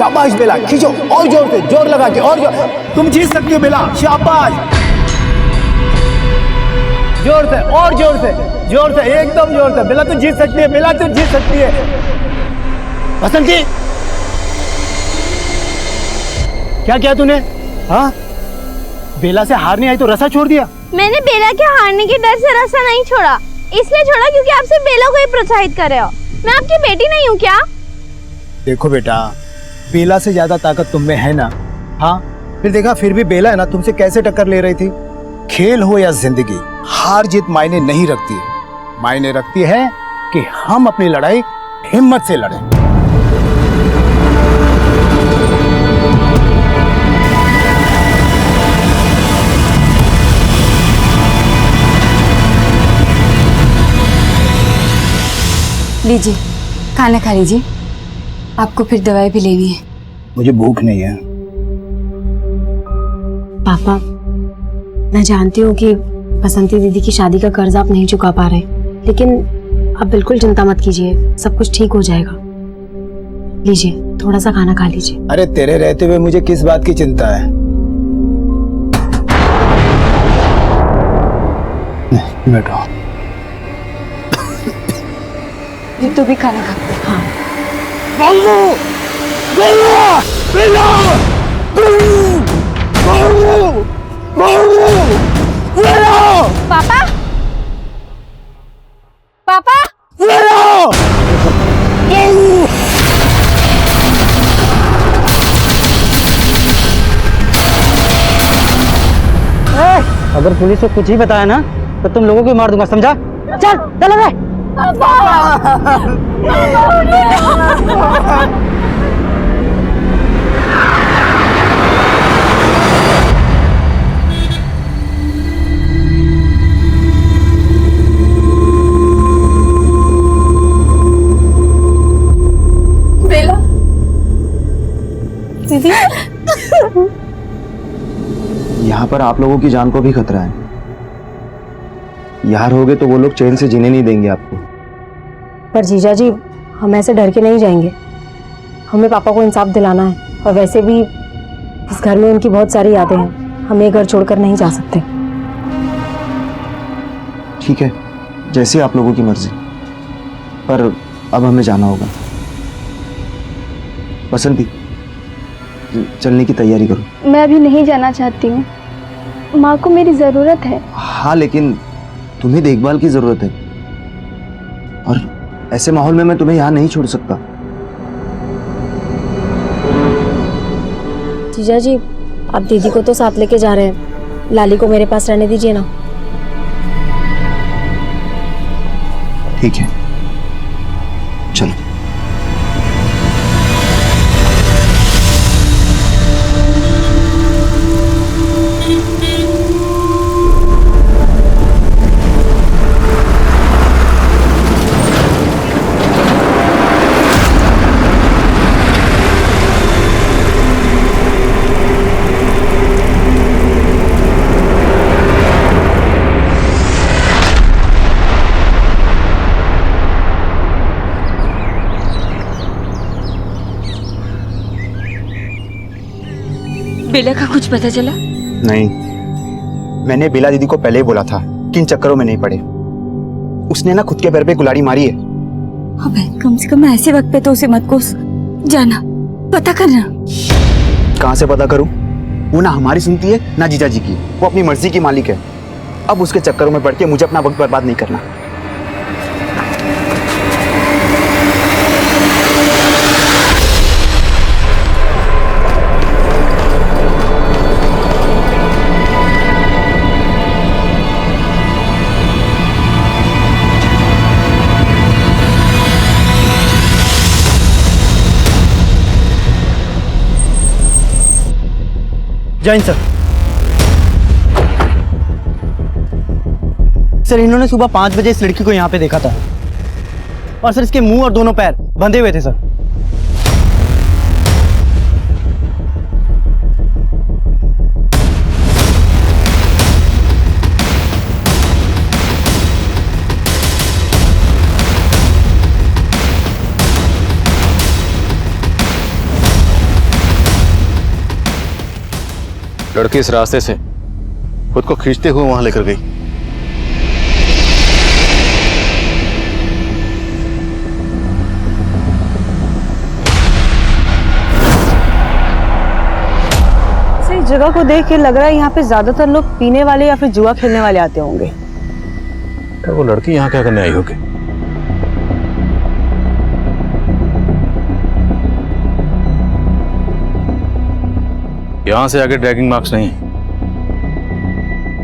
शाबाश बेला, खींचो और जोर से, जोर लगा के और जोर। तुम जीत सकती हो बेला, शाबाश। जोर से और जोर से, जोर से, एकदम जोर से। बेला तू जीत सकती है, बेला तू जीत सकती है। बसंती, क्या किया तूने? हाँ, बेला से हार नहीं आई तो रसा छोड़ दिया? मैंने बेला के हारने के डर से रसा नहीं छोड़ा, इसलिए छोड़ा क्योंकि आप सिर्फ बेला को ही प्रोत्साहित कर रहे हो। मैं आपकी बेटी नहीं हूँ क्या? देखो बेटा, बेला से ज्यादा ताकत तुम में है ना। हाँ, फिर देखा, फिर भी बेला है ना तुमसे कैसे टक्कर ले रही थी। खेल हो या जिंदगी, हार जीत मायने नहीं रखती है। मायने रखती है कि हम अपनी लड़ाई हिम्मत से लड़ें। लीजिए, खाना खा लीजिए। आपको फिर दवाई भी लेनी है। मुझे भूख नहीं है। पापा, मैं जानती हूँ कि बसंती दीदी की शादी का कर्ज आप नहीं चुका पा रहे, लेकिन आप बिल्कुल चिंता मत कीजिए, सब कुछ ठीक हो जाएगा। लीजिए, थोड़ा सा खाना खा लीजिए। अरे तेरे रहते हुए मुझे किस बात की चिंता है? नहीं, बैठो। तो भी खाना खा। हाँ। पापा, पापा, अगर पुलिस को कुछ ही बताया ना तो तुम लोगों को मार दूंगा, समझा? चल चलो रे। बेला दीदी, यहाँ पर आप लोगों की जान को भी खतरा है। यहाँ रहोगे तो वो लोग चैन से जीने नहीं देंगे आपको। पर जीजा जी, हम ऐसे डर के नहीं जाएंगे। हमें पापा को इंसाफ दिलाना है, और वैसे भी इस घर में उनकी बहुत सारी यादें हैं। हम ये घर छोड़कर नहीं जा सकते। ठीक है, जैसे आप लोगों की मर्जी, पर अब हमें जाना होगा। बसंती, चलने की तैयारी करो। मैं अभी नहीं जाना चाहती हूँ, माँ को मेरी जरूरत है। हाँ, लेकिन तुम्हें देखभाल की जरूरत है, और ऐसे माहौल में मैं तुम्हें यहाँ नहीं छोड़ सकता। जीजा जी, आप दीदी को तो साथ लेके जा रहे हैं, लाली को मेरे पास रहने दीजिए ना। ठीक है, चलो। बेला का कुछ पता चला? नहीं, मैंने बेला दीदी को पहले ही बोला था कि इन चक्करों में नहीं पड़े। उसने ना खुद के पैर पे कुल्हाड़ी मारी है। अबे, कम से कम ऐसे वक्त पे तो उसे मत कोस। जाना, पता करना। कहाँ से पता करूं? वो ना हमारी सुनती है ना जीजा जी की। वो अपनी मर्जी की मालिक है। अब उसके चक्करों में पड़ के मुझे अपना वक्त बर्बाद नहीं करना। जय हिंद सर। सर, इन्होंने सुबह 5 बजे इस लड़की को यहाँ पे देखा था, और सर इसके मुंह और दोनों पैर बंधे हुए थे सर। लड़की इस रास्ते से खुद को खींचते हुए वहां लेकर गई। इस जगह को देख के लग रहा है यहाँ पे ज्यादातर लोग पीने वाले या फिर जुआ खेलने वाले आते होंगे। तो वो लड़की यहाँ क्या करने आई होगी? यहाँ से आगे ड्रैगिंग मार्क्स नहीं है।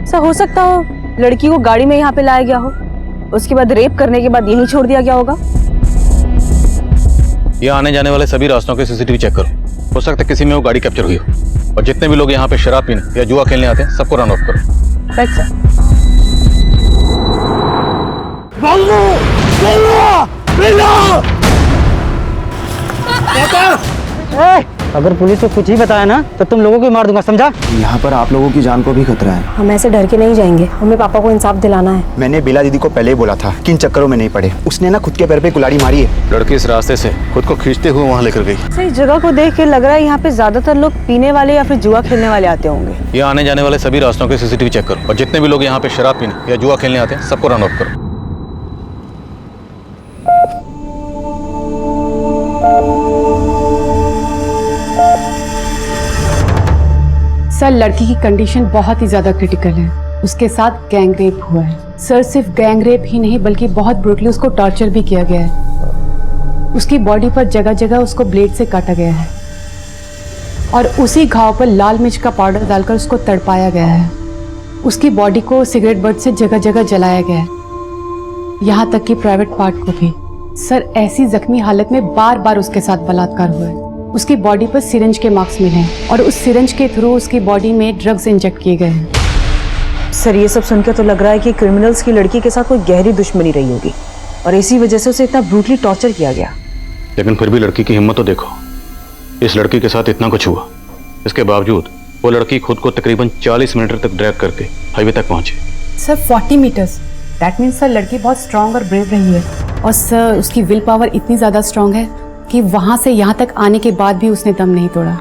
ऐसा हो सकता हो लड़की को गाड़ी में यहाँ पे लाया गया हो, उसके बाद रेप करने के बाद यहीं छोड़ दिया गया होगा। यहाँ आने जाने वाले सभी रास्तों के सीसीटीवी चेक करो। हो सकता है किसी में वो गाड़ी कैप्चर हुई हो। और जितने भी लोग यहाँ पे शराब पीने या जुआ खेलने आते हैं सबको रन ऑफ करो। Right sir. अगर पुलिस को कुछ ही बताया ना तो तुम लोगों को मार दूंगा, समझा? यहाँ पर आप लोगों की जान को भी खतरा है। हम ऐसे डर के नहीं जाएंगे, हमें पापा को इंसाफ दिलाना है। मैंने बेला दीदी को पहले ही बोला था कि इन चक्करों में नहीं पड़े। उसने ना खुद के पैर पे कुल्हाड़ी मारी है। लड़की इस रास्ते से खुद को खींचते हुए वहां लेकर गई। इस जगह को देख के लग रहा है यहाँ पे ज्यादातर लोग पीने वाले या फिर जुआ खेलने वाले आते होंगे। यहाँ आने जाने वाले सभी रास्तों के सीसीटीवी चेक करो। और जितने भी लोग यहाँ पे शराब पीने या जुआ खेलने आते हैं सबको रन ऑफ करो। सर, लड़की की कंडीशन बहुत ही ज़्यादा क्रिटिकल है। उसके साथ गैंग रेप हुआ है। सर, सिर्फ गैंग रेप ही नहीं बल्कि बहुत ब्रूटली उसको टॉर्चर भी किया गया है। उसकी बॉडी पर जगह जगह उसको ब्लेड से काटा गया है और उसी घाव पर लाल मिर्च का पाउडर डालकर उसको तड़पाया गया है। उसकी बॉडी को सिगरेट बट से जगह जगह जलाया गया है, यहाँ तक कि प्राइवेट पार्ट को भी। सर, ऐसी जख्मी हालत में बार बार उसके साथ बलात्कार हुआ है। उसकी बॉडी पर सिरिंज के मार्क्स मिले हैं और उस सिरिंज के थ्रू उसकी बॉडी में ड्रग्स इंजेक्ट किए गए हैं। सर, ये सब सुनकर तो लग रहा है कि क्रिमिनल्स की लड़की के साथ कोई गहरी दुश्मनी रही होगी और इसी वजह से उसे इतना ब्रूटली टॉर्चर किया गया। लेकिन फिर भी लड़की की हिम्मत तो देखो। इस लड़की के साथ इतना कुछ हुआ, इसके बावजूद वो लड़की खुद को तकरीबन 40 मिनट तक ड्रैग करके हाईवे तक पहुंची। Sir, 40 metres, that means sir लड़की बहुत स्ट्रांग और ब्रेव रही है। और सर, उसकी विल पावर इतनी ज़्यादा स्ट्रांग है कि वहाँ से यहाँ तक आने के बाद भी उसने दम नहीं तोड़ा।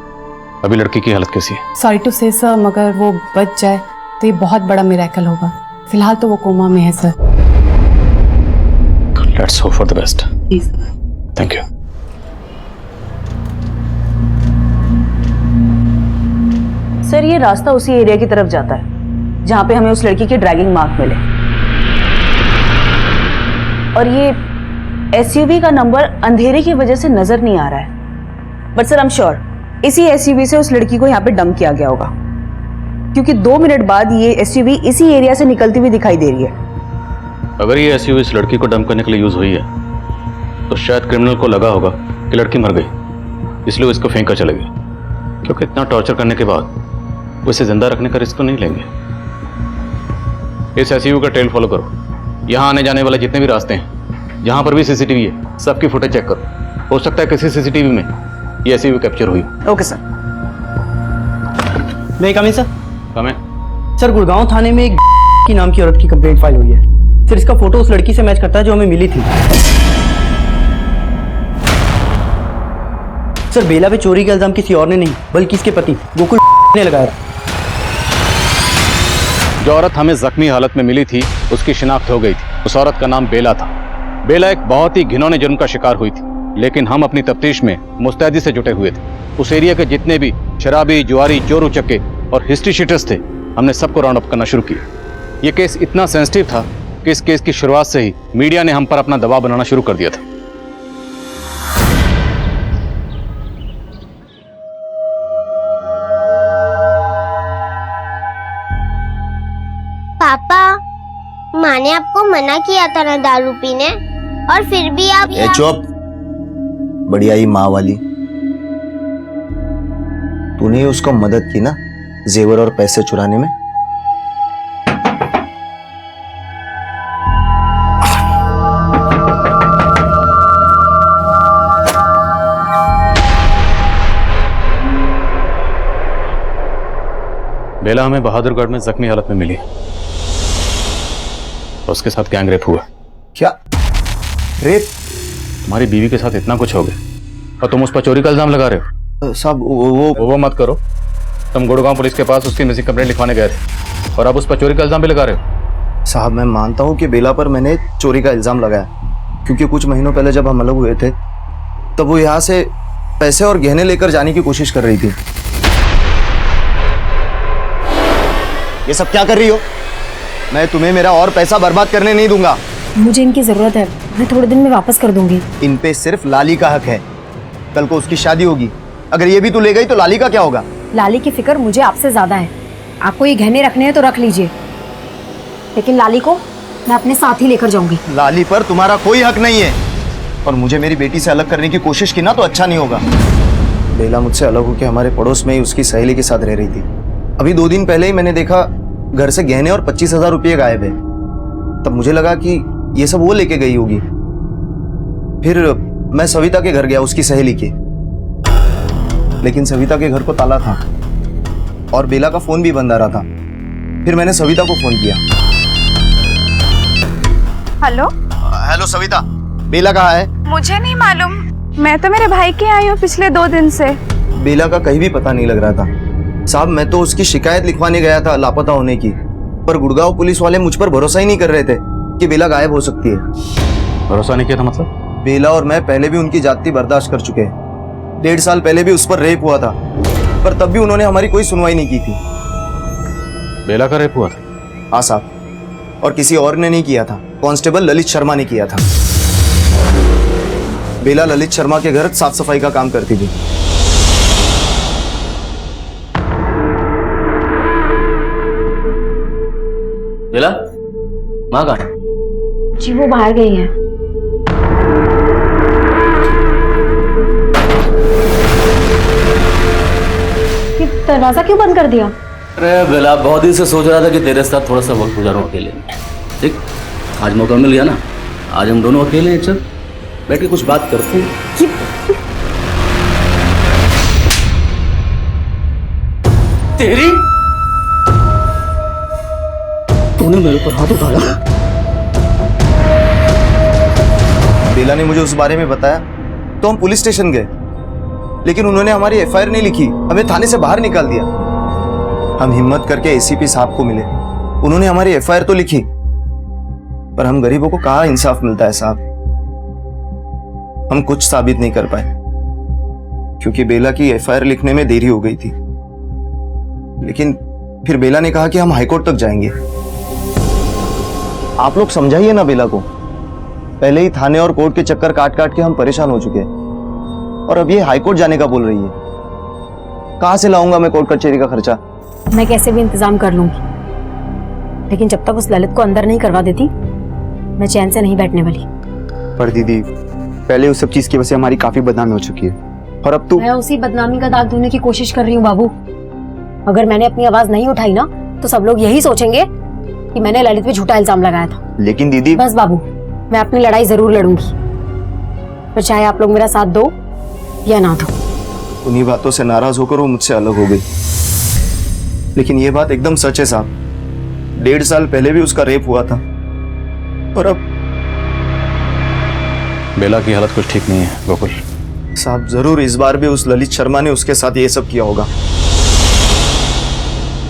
अभी लड़की की हालत कैसी है? सॉरी टू से सर, मगर वो बच जाए तो ये बहुत बड़ा मिरेकल होगा। फिलहाल तो वो कोमा में है sir. Let's hope for the best. Thank you. Sir, ये रास्ता उसी एरिया की तरफ जाता है जहाँ पे हमें उस लड़की के ड्रैगिंग मार्क मिले और ये एसयूवी का नंबर अंधेरे की वजह से नजर नहीं आ रहा है। But sir, I am sure इसी एसयूवी से उस लड़की को यहाँ पे डंप किया गया होगा, क्योंकि 2 मिनट बाद ये एसयूवी इसी एरिया से निकलती हुई दिखाई दे रही है। अगर ये एसयूवी इस लड़की को डंप करने के लिए यूज हुई है तो शायद क्रिमिनल को लगा होगा कि लड़की मर गई, इसलिए वो इसको फेंक कर चले गए। क्योंकि इतना टॉर्चर करने के बाद वो इसे जिंदा रखने का रिस्क तो नहीं लेंगे। इस एसयूवी का ट्रेल फॉलो करो। यहाँ आने जाने वाले जितने भी रास्ते हैं, जहाँ पर भी सीसीटीवी है, सबकी फुटेज चेक करो। हो सकता है किसी सीसीटीवी में ये एसयूवी कैप्चर हुई। Okay sir. मैं कम सर। कम है सर, गुड़गांव थाने में एक की नाम की औरत की कंप्लेंट फाइल हुई है। सर, इसका फोटो उस लड़की से मैच करता है जो हमें मिली थी। सर, बेला पे चोरी का इल्जाम किसी और ने नहीं बल्कि इसके पति गोकुल ने लगाया। जो औरत हमें जख्मी हालत में मिली थी उसकी शिनाख्त हो गई थी। उस औरत का नाम बेला था। बेला एक बहुत ही घिनौने जुर्म का शिकार हुई थी, लेकिन हम अपनी तफ्तीश में मुस्तैदी से जुटे हुए थे। उस एरिया के जितने भी शराबी, जुआरी, चोर उचक्के और हिस्ट्री शीटर्स थे, हमने सबको राउंड अप करना शुरू किया। ये केस इतना सेंसिटिव था कि इस केस की शुरुआत से ही मीडिया ने हम पर अपना दबाव बनाना शुरू कर दिया था। पापा, माँ ने आपको मना किया था ना दारू पीने, और फिर भी आप ए चुप, बढ़िया ही माँ वाली। तूने उसको मदद की ना जेवर और पैसे चुराने में। बेला हमें बहादुरगढ़ में जख्मी हालत में मिली। उसके साथ गैंग रेप हुआ। क्या रेप? तुम्हारी बीवी के साथ इतना कुछ हो गया और तुम उस पर चोरी का इल्जाम लगा रहे हो? साहब वो मत करो। तुम गुड़गांव पुलिस के पास उसकी मिसिंग कंप्लेंट लिखवाने गए थे और अब उस पर चोरी का इल्जाम भी लगा रहे हो। साहब मैं मानता हूँ कि बेला पर मैंने चोरी का इल्ज़ाम लगाया, क्योंकि कुछ महीनों पहले जब हम अलग हुए थे तब वो यहाँ से पैसे और गहने लेकर जाने की कोशिश कर रही थी। ये सब क्या कर रही हो? मैं तुम्हें मेरा और पैसा बर्बाद करने नहीं दूंगा। मुझे इनकी ज़रूरत है, मैं थोड़े दिन में वापस कर दूंगी। इन पे सिर्फ लाली का हक है। कल को उसकी शादी होगी, अगर ये भी तू ले गई तो लाली का क्या होगा? लाली की फिक्र मुझे आपसे ज़्यादा है। आपको ये गहने रखने हैं तो रख लीजिए, लेकिन लाली को मैं अपने साथ ही लेकर जाऊंगी। लाली पर तुम्हारा कोई हक नहीं है, और मुझे मेरी बेटी से अलग करने की कोशिश की ना तो अच्छा नहीं होगा। बेला मुझसे अलग होकर हमारे पड़ोस में ही उसकी सहेली के साथ रह रही थी। अभी 2 दिन पहले ही मैंने देखा घर से गहने और 25,000 रुपये गायब है। तब मुझे लगा कि ये सब वो लेके गई होगी। फिर मैं सविता के घर गया, उसकी सहेली के, लेकिन सविता के घर को ताला था और बेला का फोन भी बंद आ रहा था। फिर मैंने सविता को फोन किया। हेलो हेलो सविता, बेला कहाँ है? मुझे नहीं मालूम, मैं तो मेरे भाई के आई हूँ पिछले 2 दिन से। बेला का कहीं भी पता नहीं लग रहा था साहब। मैं तो उसकी शिकायत लिखवाने गया था लापता होने की, पर गुड़गांव पुलिस वाले मुझ पर भरोसा ही नहीं कर रहे थे कि बेला गायब हो सकती है। भरोसा नहीं किया था मतलब? बेला और मैं पहले भी उनकी जाति बर्दाश्त कर चुके हैं। 1.5 साल पहले भी उस पर रेप हुआ था, पर तब भी उन्होंने हमारी कोई सुनवाई नहीं की थी। बेला का रेप हुआ था? हाँ साहब, और किसी और ने नहीं किया था, कांस्टेबल ललित शर्मा ने किया था। बेला ललित शर्मा के घर साफ सफाई का काम करती थी। बेला माँ कहाँ है? जी वो बाहर गई है। ये दरवाजा क्यों बंद कर दिया? अरे बेला, बहुत दिन से सोच रहा था कि तेरे साथ थोड़ा सा वक्त गुजारूं अकेले। ठीक, आज मौका मिल गया ना, आज हम दोनों अकेले हैं, चल बैठ के कुछ बात करते हैं। तेरी तूने मेरे ऊपर हाथ उठाया? बेला ने मुझे उस बारे में बताया तो हम पुलिस स्टेशन गए, लेकिन उन्होंने हमारी एफआईआर नहीं लिखी, हमें थाने से बाहर निकाल दिया। हम हिम्मत करके एसीपी साहब को मिले, उन्होंने हमारी एफआईआर तो लिखी, पर हम गरीबों को कहाँ इंसाफ मिलता है साहब। हम कुछ साबित नहीं कर पाए, क्योंकि बेला की एफआईआर लिखने में देरी हो गई थी। लेकिन फिर बेला ने कहा कि हम हाईकोर्ट तक जाएंगे। आप लोग समझाइए ना बेला को, पहले ही थाने और कोर्ट के चक्कर काट काट के हम परेशान हो चुके हैं, और अब ये हाईकोर्ट जाने का बोल रही है। कहां से लाऊंगा मैं कोर्ट कचहरी का खर्चा? मैं कैसे भी इंतजाम कर लूंगी, लेकिन जब तक उस ललित को अंदर नहीं करवा देती मैं चैन से नहीं बैठने वाली। पर दीदी, पहले उस सब चीज की वजह से हमारी काफी बदनामी हो चुकी है, और अब तो मैं उसी बदनामी का दाग धोने की कोशिश कर रही हूँ बाबू। अगर मैंने अपनी आवाज नहीं उठाई ना तो सब लोग यही सोचेंगे कि मैंने ललित पे झूठा इल्जाम लगाया था। लेकिन दीदी, बस बाबू, मैं अपनी लड़ाई जरूर लड़ूंगी, पर चाहे आप लोग मेरा साथ दो या ना दो। उन्हीं बातों से नाराज होकर वो मुझसे अलग हो गई, लेकिन ये बात एकदम सच है साहब। 1.5 साल पहले भी उसका रेप हुआ था, और अब बेला की हालत कुछ ठीक नहीं है गोकुल। साहब जरूर इस बार भी उस ललित शर्मा ने उसके साथ ये सब किया होगा,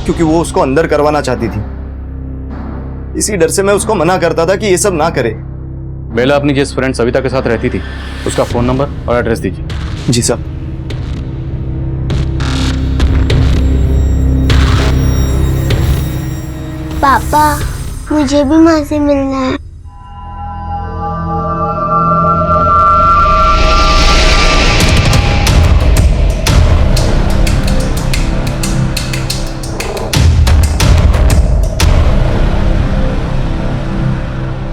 क्योंकि वो उसको अंदर करवाना चाहती थी। इसी डर से मैं उसको मना करता था कि ये सब ना करे। बेला अपनी जिस फ्रेंड सविता के साथ रहती थी उसका फोन नंबर और एड्रेस दीजिए। जी साहब। पापा, मुझे भी माँ से मिलना है।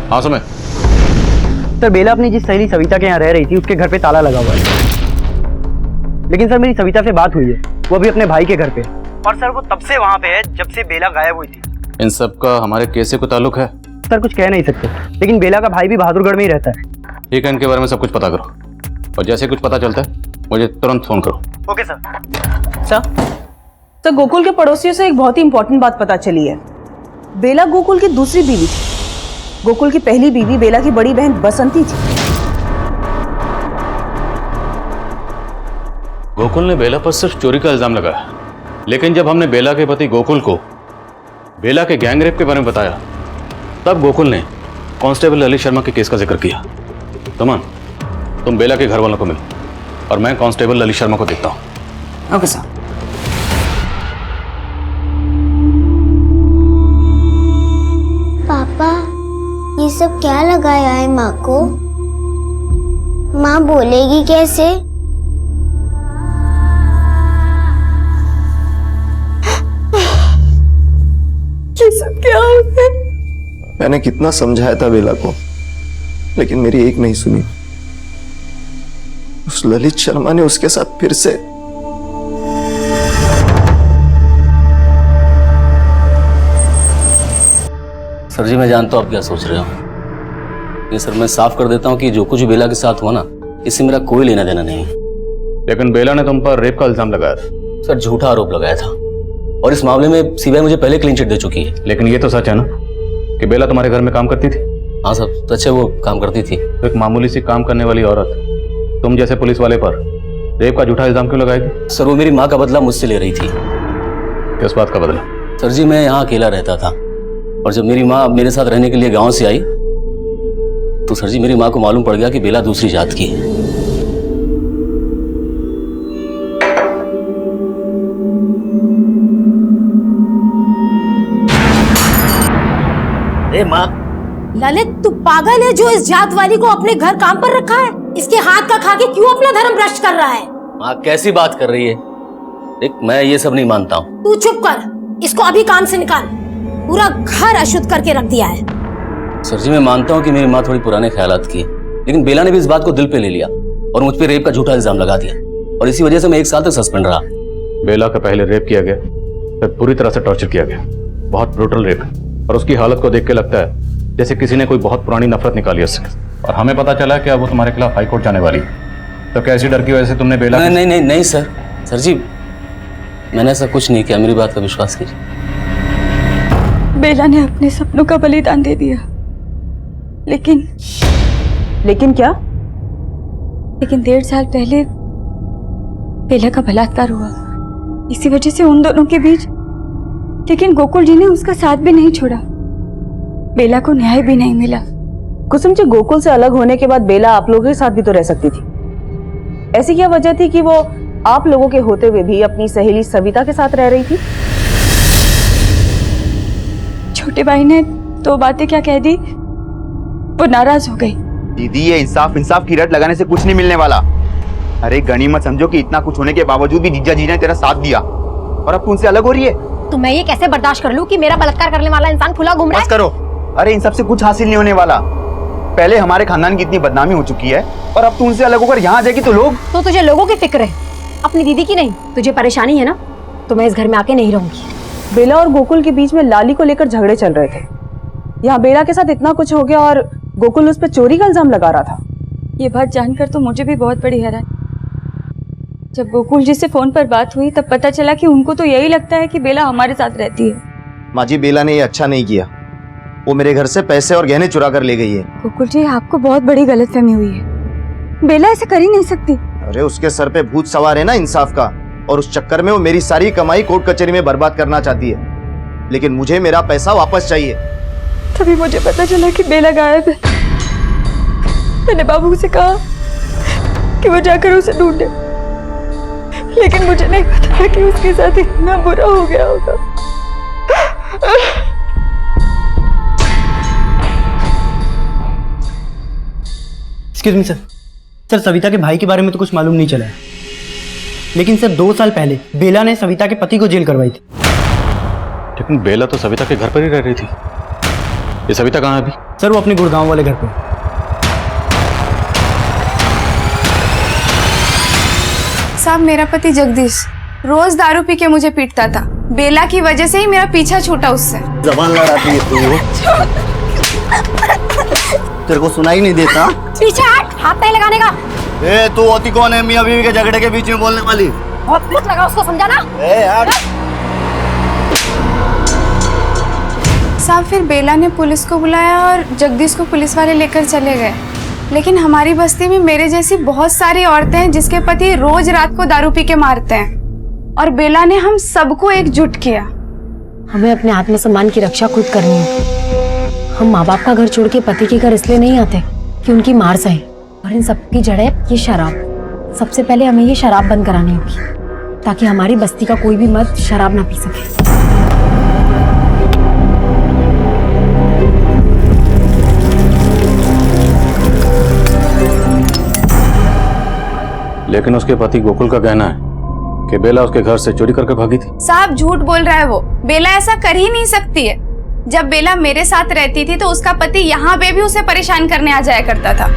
हाँ समय। सर, बेला अपनी जिस सहेली सविता के यहाँ रह रही थी उसके घर पे ताला लगा हुआ है, लेकिन सर मेरी सविता से बात हुई है, वो अभी अपने भाई के घर पे, और सर वो तब से वहाँ पे है जब से बेला गायब हुई थी। इन सब का हमारे केस से कोई ताल्लुक है? सर कुछ कह नहीं सकते, लेकिन बेला का भाई भी बहादुरगढ़ में ही रहता है। ठीक है, इनके बारे में सब कुछ पता करो, और जैसे कुछ पता चलता है मुझे तुरंत फोन करो। Okay sir. सर, गोकुल के पड़ोसियों से एक बहुत ही इंपॉर्टेंट बात पता चली है। बेला गोकुल की दूसरी बीवी थी। गोकुल की पहली बीवी बेला की बड़ी बहन बसंती थी। गोकुल ने बेला पर सिर्फ चोरी का इल्जाम लगाया, लेकिन जब हमने बेला के पति गोकुल को बेला के गैंगरेप के बारे में बताया, तब गोकुल ने कांस्टेबल ललित शर्मा के केस का जिक्र किया। तमन, तुम बेला के घर वालों को मिलो और मैं कांस्टेबल ललित शर्मा को देखता हूं। Okay sir. पापा, ये सब क्या लगाया है माँ को? माँ बोलेगी कैसे? ये सब क्या हो गया? मैंने कितना समझाया था बेला को, लेकिन मेरी एक नहीं सुनी। उस ललित शर्मा ने उसके साथ फिर से सर जी, मैं जानता हूँ आप क्या सोच रहे हो, लेकिन सर मैं साफ कर देता हूँ कि जो कुछ बेला के साथ हुआ ना, इससे मेरा कोई लेना देना नहीं। लेकिन बेला ने तुम पर रेप का इल्जाम लगाया था। सर झूठा आरोप लगाया था और इस मामले में सीबीआई मुझे पहले क्लीन चिट दे चुकी है। लेकिन ये तो सच है ना कि बेला तुम्हारे घर में काम करती थी? हाँ सर, सच है, वो काम करती थी। तो एक मामूली सी काम करने वाली औरत तुम जैसे पुलिस वाले पर रेप का झूठा इल्जाम क्यों लगाएगी? सर वो मेरी माँ का बदला मुझसे ले रही थी। किस बात का बदला? सर जी, मैं यहाँ अकेला रहता था और जब मेरी माँ मेरे साथ रहने के लिए गांव से आई तो सर जी मेरी माँ को मालूम पड़ गया कि बेला दूसरी जात की है। ए माँ, ललित, तू पागल है जो इस जात वाली को अपने घर काम पर रखा है? इसके हाथ का खा के क्यों अपना धर्म भ्रष्ट कर रहा है? माँ कैसी बात कर रही है? देख, मैं ये सब नहीं मानता हूँ। तू चुप कर, इसको अभी काम से निकाल। पूरा घर अशुद्ध करके रख दिया है। सर जी मैं मानता हूँ कि मेरी माँ थोड़ी पुराने ख्यालात की है, लेकिन बेला ने भी इस बात को दिल पे ले लिया और मुझ पे रेप का झूठा इल्जाम लगा दिया और इसी वजह से मैं 1 साल तक सस्पेंड रहा। बेला का पहले रेप किया गया, फिर पूरी तरह से टॉर्चर किया गया। बहुत ब्रूटल रेप है और उसकी हालत को देख के लगता है जैसे किसी ने कोई बहुत पुरानी नफरत निकाली उससे। और हमें पता चला कि अब वो तुम्हारे खिलाफ हाई कोर्ट जाने वाली है। तो कैसी डर की वजह से तुमने बेला? नहीं सर, सर जी मैंने ऐसा कुछ नहीं किया, मेरी बात का विश्वास कीजिए। बेला ने अपने सपनों का बलिदान दे दिया, लेकिन क्या? लेकिन 1.5 साल पहले बेला का बलात्कार हुआ, इसी वजह से उन दोनों के बीच। लेकिन गोकुल जी ने उसका साथ भी नहीं छोड़ा, बेला को न्याय भी नहीं मिला। कुसुम जी, गोकुल से अलग होने के बाद बेला आप लोगों के साथ भी तो रह सकती थी। ऐसी क्या वजह थी कि वो आप लोगों के होते हुए भी अपनी सहेली सविता के साथ रह रही थी? छोटे भाई ने 2 बातें क्या कह दी, वो नाराज हो गई। दीदी, ये इंसाफ की रट लगाने से कुछ नहीं मिलने वाला। अरे गनीमत समझो कि इतना कुछ होने के बावजूद भी जीजा जी ने तेरा साथ दिया और अब तू उनसे अलग हो रही है। तो मैं ये कैसे बर्दाश्त कर लूं कि मेरा बलात्कार करने वाला इंसान खुला घूम रहा है? बस करो। अरे इन सब से कुछ हासिल नहीं होने वाला। पहले हमारे खानदान की इतनी बदनामी हो चुकी है और अब तू उनसे अलग होकर यहाँ जाएगी तो लोग। तो तुझे लोगों की फिक्र है, अपनी दीदी की नहीं। तुझे परेशानी है ना, तो मैं इस घर में आके नहीं रहूंगी। बेला और गोकुल के बीच में लाली को लेकर झगड़े चल रहे थे। यहाँ बेला के साथ इतना कुछ हो गया और गोकुल उस पर चोरी का इल्जाम लगा रहा था। ये बात जानकर तो मुझे भी बहुत बड़ी हैरानी। जब गोकुल जी से फोन पर बात हुई तब पता चला कि उनको तो यही लगता है कि बेला हमारे साथ रहती है। माँ जी, बेला ने ये अच्छा नहीं किया। वो मेरे घर से पैसे और गहने चुरा कर ले गई है। गोकुल जी, आपको बहुत बड़ी गलतफहमी हुई है। बेला ऐसे कर ही नहीं सकती। अरे उसके सर पे भूत सवार है ना इंसाफ का, और उस चक्कर में वो मेरी सारी कमाई कोर्ट कचहरी में बर्बाद करना चाहती है। लेकिन मुझे मेरा पैसा वापस चाहिए। तभी मुझे पता चला कि बेला गायब है। मैंने बाबू से कहा कि वो जाकर उसे ढूंढे, लेकिन मुझे नहीं पता था कि उसके साथ इतना बुरा हो गया होगा। Excuse me sir. Sir, Savita के भाई के बारे में तो कुछ मालूम नहीं चला है, लेकिन सर 2 साल पहले बेला ने सविता के पति को जेल करवाई थी। लेकिन बेला तो सविता के घर पर ही रह रही थी। ये सविता कहाँ है अभी? सर वो अपने गुड़गांव वाले घर पे। साहब, मेरा पति जगदीश रोज दारू पी के मुझे पीटता था। बेला की वजह से ही मेरा पीछा छूटा उससे। जबान लड़ाती है तू। तेरे को सुनाई नहीं देता? पीछे हट, हाथ नहीं लगाने का। ए, तू होती कौन है मियां बीवी के झगड़े के बीच में बोलने वाली? बहुत मत लगा उसको, समझा ना? साहब, फिर बेला ने पुलिस को बुलाया और जगदीश को पुलिस वाले लेकर चले गए। लेकिन हमारी बस्ती में मेरे जैसी बहुत सारी औरतें हैं जिसके पति रोज रात को दारू पी के मारते हैं। और बेला ने हम सबको एकजुट किया। हमें अपने आत्मसम्मान की रक्षा खुद करनी है। हम माँ बाप का घर छोड़ के पति के घर इसलिए नहीं आते कि उनकी मार सहे, और इन सब की जड़ है ये शराब। सबसे पहले हमें ये शराब बंद करानी होगी ताकि हमारी बस्ती का कोई भी मर्द शराब ना पी सके। लेकिन उसके पति गोकुल का कहना है कि बेला उसके घर से चोरी करके भागी थी। साहब झूठ बोल रहा है वो। बेला ऐसा कर ही नहीं सकती है। जब बेला मेरे साथ रहती थी तो उसका पति यहाँ पे भी उसे परेशान करने आ जाया करता था।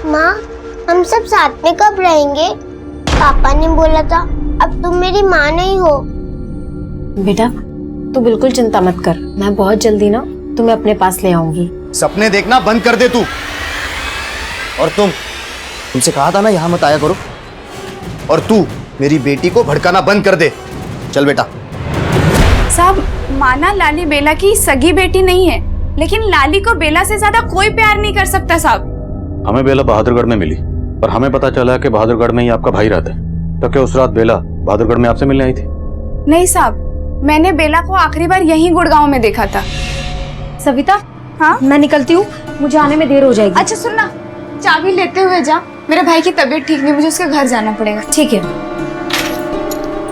माँ, हम सब साथ में कब रहेंगे? पापा ने बोला था अब तुम मेरी माँ नहीं हो। बेटा तू बिल्कुल चिंता मत कर, मैं बहुत जल्दी ना तुम्हें अपने पास ले आऊंगी। सपने देखना बंद कर दे तू। और तुमसे कहा था ना यहाँ मत आया करो। और तू मेरी बेटी को भड़काना बंद कर दे। चल बेटा। साहब माना लाली बेला की सगी बेटी नहीं है, लेकिन लाली को बेला से ज्यादा कोई प्यार नहीं कर सकता साहब। हमें बेला बहादुरगढ़ में मिली और हमें पता चला कि बहादुरगढ़ में ही आपका भाई रहता है। तो क्या उस रात बेला बहादुरगढ़ में आपसे मिलने आई थी? नहीं साहब, मैंने बेला को आखिरी बार यहीं गुड़गांव में देखा था। सविता, हाँ मैं निकलती हूँ, मुझे आने में देर हो जाएगी। अच्छा सुनना, चाबी लेते हुए जा। मेरे भाई की तबीयत ठीक नहीं, मुझे उसके घर जाना पड़ेगा। ठीक है,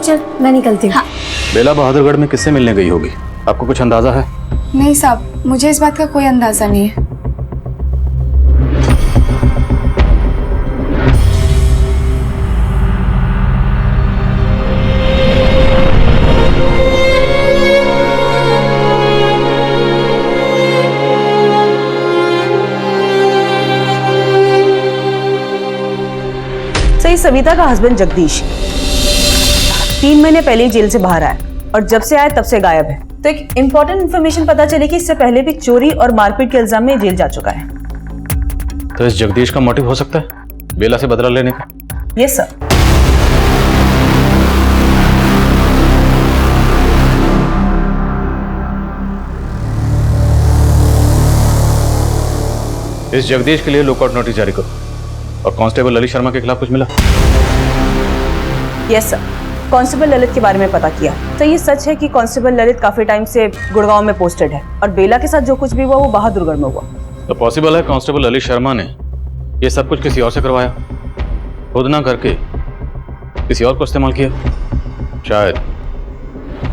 चल मैं निकलती हूँ। हाँ। बेला बहादुरगढ़ में किससे मिलने गई होगी, आपको कुछ अंदाजा है? नहीं साहब, मुझे इस बात का कोई अंदाजा नहीं है। सही, सविता का हस्बैंड जगदीश 3 महीने पहले ही जेल से बाहर आया और जब से आया तब से गायब है। तो एक इम्पोर्टेंट इन्फॉर्मेशन पता चली कि इससे पहले भी चोरी और मारपीट के इल्जाम में जेल जा चुका है। तो इस जगदीश का मोटिव हो सकता है बेला से बदला लेने का? Yes sir. इस जगदीश के लिए लुकआउट नोटिस जारी करो। और कांस्टेबल ललित शर्मा के खिलाफ कुछ मिला? यस सर, कांस्टेबल ललित के बारे में पता किया। तो ये सच है कि कांस्टेबल ललित काफी टाइम से गुड़गांव में पोस्टेड है और बेला के साथ जो कुछ भी हुआ वो बहादुरगढ़ में हुआ। तो पॉसिबल है कांस्टेबल ललित शर्मा ने ये सब कुछ किसी और से करवाया, खुद ना करके किसी और को इस्तेमाल किया, शायद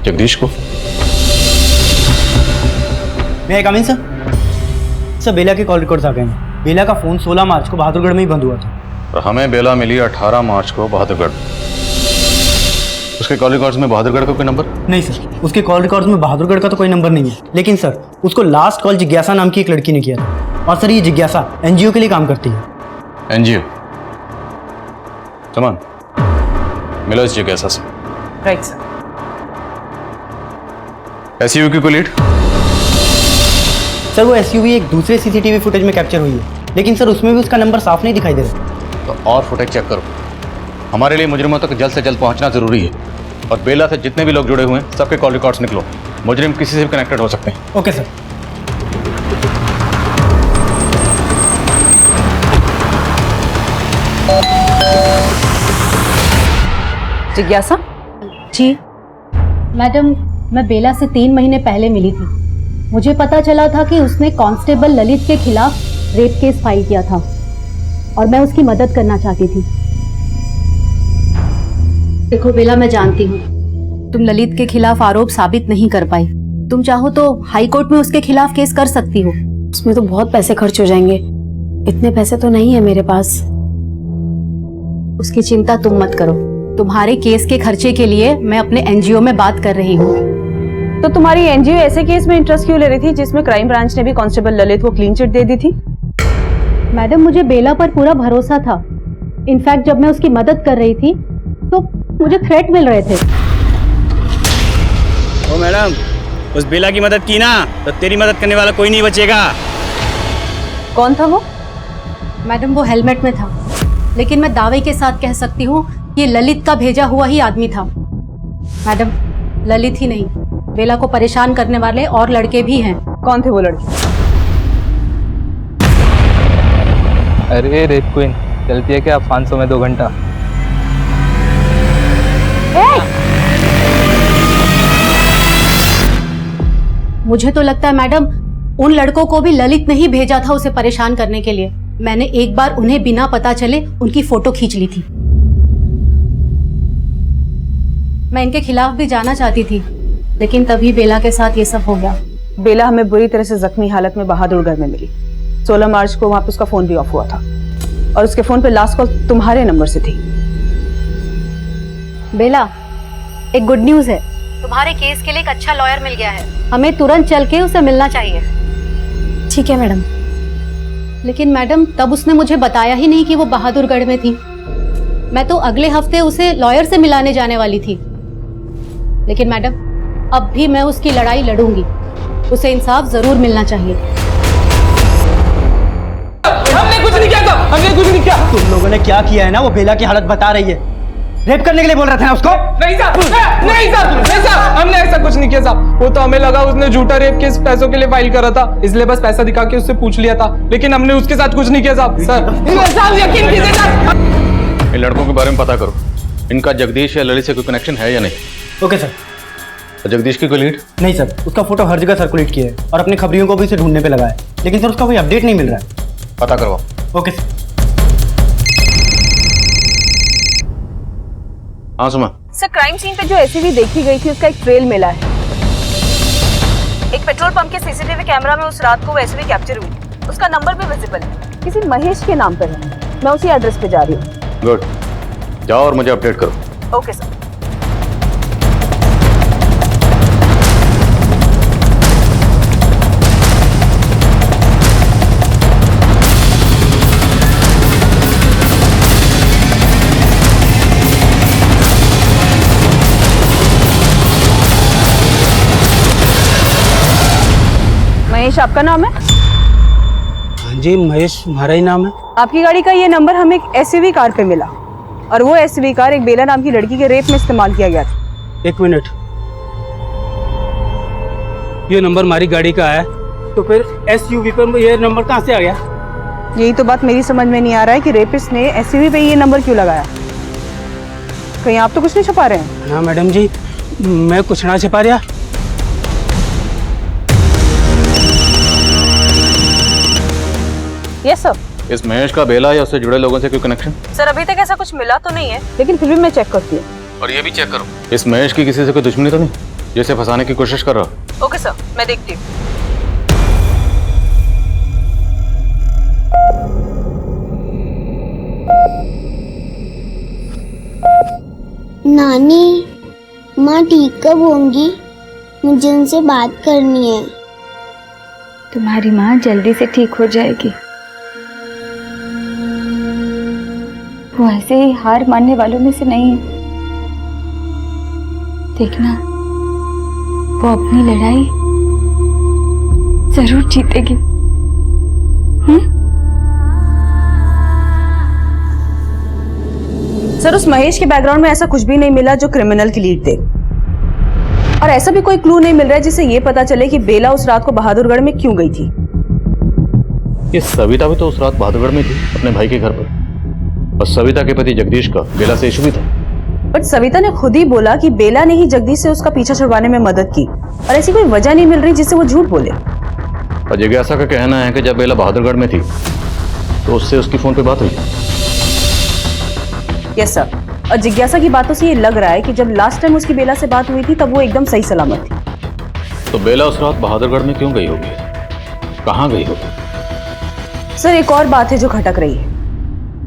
जगदीश को। मैं कम इन सर, बेला के कॉल रिकॉर्ड्स आ गए हैं। बेला का फोन 16 मार्च को बहादुरगढ़ में ही बंद हुआ था और हमें बेला मिली 18 मार्च को बहादुरगढ़। उसके कॉल रिकॉर्ड्स में बहादुरगढ़ का कोई नंबर नहीं सर, उसके कॉल रिकॉर्ड्स में बहादुरगढ़ का तो कोई नंबर नहीं है। लेकिन सर उसको लास्ट कॉल जिज्ञासा नाम की एक लड़की ने किया था। और सर ये जिज्ञासा एनजीओ के लिए काम करती है। एनजीओ? चमन मिलो इस जिज्ञासा से। Right sir. एसयूवी की कोई लीड? सर वो एसयूवी एक दूसरे सीसीटीवी फुटेज में कैप्चर हुई है, लेकिन सर उसमें भी उसका नंबर साफ नहीं दिखाई दे रहा। तो और फुटेज चेक करो। हमारे लिए मुजरिमों तक जल्द से जल्द पहुंचना जरूरी है और बेला से जितने भी लोग जुड़े हुए हैं सबके कॉल रिकॉर्ड्स निकलो। मुजरिम किसी से भी कनेक्टेड हो सकते हैं। Okay sir. जिज्ञासा जी मैडम, मैं बेला से 3 महीने पहले मिली थी। मुझे पता चला था कि उसने कांस्टेबल ललित के खिलाफ रेप केस फाइल किया था और मैं उसकी मदद करना चाहती थी। देखो बेला, मैं जानती हूँ तुम ललित के खिलाफ आरोप साबित नहीं कर पाई। तुम चाहो तो हाई कोर्ट में उसके खिलाफ केस कर सकती हो। उसमें तो बहुत पैसे खर्च हो जाएंगे, इतने पैसे तो नहीं है मेरे पास। उसकी चिंता तुम मत करो, तुम्हारे केस के खर्चे के लिए मैं अपने एनजीओ में बात कर रही हूँ। तो तुम्हारी एनजीओ ऐसे केस में इंटरेस्ट क्यों ले रही थी जिसमें क्राइम ब्रांच ने भी कांस्टेबल ललित को क्लीन चिट दे दी थी? मैडम, मुझे बेला पर पूरा भरोसा था। इनफैक्ट जब मैं उसकी मदद कर रही थी तो मुझे थ्रेट मिल रहे थे। ओ मैडम, उस बेला की मदद की ना तो तेरी मदद करने वाला कोई नहीं बचेगा। कौन था वो? मैडम वो हेलमेट में था, लेकिन मैं दावे के साथ कह सकती हूँ ये ललित का भेजा हुआ ही आदमी था। मैडम ललित ही नहीं, बेला को परेशान करने वाले और लड़के भी हैं। कौन थे वो लड़के? अरे रेप क्वीन, चलती है क्या 500 में 2 घंटा? मुझे तो लगता है मैडम उन लड़कों को भी ललित ने ही भेजा था उसे परेशान करने के लिए। मैंने एक बार उन्हें बिना पता चले उनकी फोटो खींच ली थी। मैं इनके खिलाफ भी जाना चाहती थी, लेकिन तभी बेला के साथ ये सब हो गया। बेला हमें बुरी तरह से जख्मी हालत में बहादुरगढ़ में मिली। 16 मार्च को वहां पे उसका फोन भी ऑफ हुआ था और उसके फोन पे लास्ट कॉल तुम्हारे नंबर से थी। बेला, एक गुड न्यूज है, तुम्हारे केस के लिए एक अच्छा लॉयर मिल गया है। हमें तुरंत चल के उसे मिलना चाहिए। ठीक है मैडम। लेकिन मैडम तब उसने मुझे बताया ही नहीं कि वो बहादुरगढ़ में थी। मैं तो अगले हफ्ते उसे लॉयर से मिलाने जाने वाली थी। लेकिन मैडम अब भी मैं उसकी लड़ाई लड़ूंगी, उसे इंसाफ जरूर मिलना चाहिए। हमने कुछ नहीं किया था, हमने कुछ नहीं किया। तुम लोगों ने क्या किया है ना, वो बेला की हालत बता रही है। रेप करने के लिए बोल रहे थे ना उसको? नहीं साहब, हमने ऐसा कुछ नहीं किया साहब। वो तो हमें लगा उसने झूठा रेप केस पैसों के लिए फाइल करा था, इसलिए बस पैसा दिखा के उससे पूछ लिया था, लेकिन हमने उसके साथ कुछ नहीं किया साहब। सर यकीन कीजिए सर। इन लड़कों के बारे में पता करो, इनका जगदीश या ललित से कोई कनेक्शन है या नहीं। Okay sir. और जगदीश की कोई लीड? नहीं सर, उसका फोटो हर जगह सर्कुलेट किया है और अपनी खबरियों को भी उसे ढूंढने पे लगा है, लेकिन सर उसका कोई अपडेट नहीं मिल रहा है। पता करवाओ। Okay sir. हाँ सुमा। सर क्राइम सीन पे जो एसीवी देखी गई थी उसका एक ट्रेल मिला है। एक पेट्रोल पंप के सीसीटीवी कैमरा में उस रात को वो एसीवी कैप्चर हुई। उसका नंबर भी विजिबल है, किसी महेश के नाम पर है। मैं उसी एड्रेस पे जा रही हूँ। गुड, जाओ और मुझे अपडेट करो। Okay sir. महेश आपका नाम है? हाँ जी, महेश हमारा ही नाम है। आपकी गाड़ी का ये नंबर हमें एक एसयूवी कार पे मिला और वो एसयूवी कार एक बेला नाम की लड़की के रेप में इस्तेमाल किया गया था। एक मिनट, ये नंबर हमारी गाड़ी का है, तो फिर एसयूवी पर ये नंबर कहाँ से आ गया? यही तो बात मेरी समझ में नहीं आ रहा है कि रेपिस्ट ने एसयूवी पे ये नंबर क्यों लगाया। कहीं आप तो कुछ नहीं छुपा रहे हैं? ना मैडम जी, मैं कुछ ना छिपा रहा। Yes sir. इस महेश का बेला या उससे जुड़े लोगों से कोई कनेक्शन? सर अभी तक ऐसा कुछ मिला तो नहीं है, लेकिन फिर भी मैं चेक करती हूँ। और ये भी चेक करो, इस महेश की किसी से कोई दुश्मनी तो नहीं, जैसे फंसाने की कोशिश कर रहा। ओके सर, मैं देखती हूँ। नानी, माँ ठीक कब होंगी? मुझे उनसे बात करनी है। तुम्हारी माँ जल्दी से ठीक हो जाएगी। वो ऐसे ही हार मानने वालों में से नहीं है। देखना, वो अपनी लड़ाई जरूर जीतेगी। सर उस महेश के बैकग्राउंड में ऐसा कुछ भी नहीं मिला जो क्रिमिनल की लीड दे, और ऐसा भी कोई क्लू नहीं मिल रहा है जिससे ये पता चले कि बेला उस रात को बहादुरगढ़ में क्यों गई थी। ये सविता भी तो उस रात बहादुरगढ़ में थी अपने भाई के घर पर, और सविता के पति जगदीश का बेला से इशू भी था। बट सविता ने खुद ही बोला कि बेला ने ही जगदीश से उसका पीछा छुड़वाने में मदद की, और ऐसी कोई वजह नहीं मिल रही जिससे वो झूठ बोले। और जिज्ञासा का कहना है कि जब बेला बहादुरगढ़ में थी तो उससे उसकी फोन पे बात हुई। यस सर, और जिज्ञासा की बातों से ये लग रहा है कि जब लास्ट टाइम उसकी बेला से बात हुई थी तब वो एकदम सही सलामत थी। तो बेला उस रात बहादुरगढ़ में क्यों गई होगी, कहाँ गई होगी? सर एक और बात है जो खटक रही है।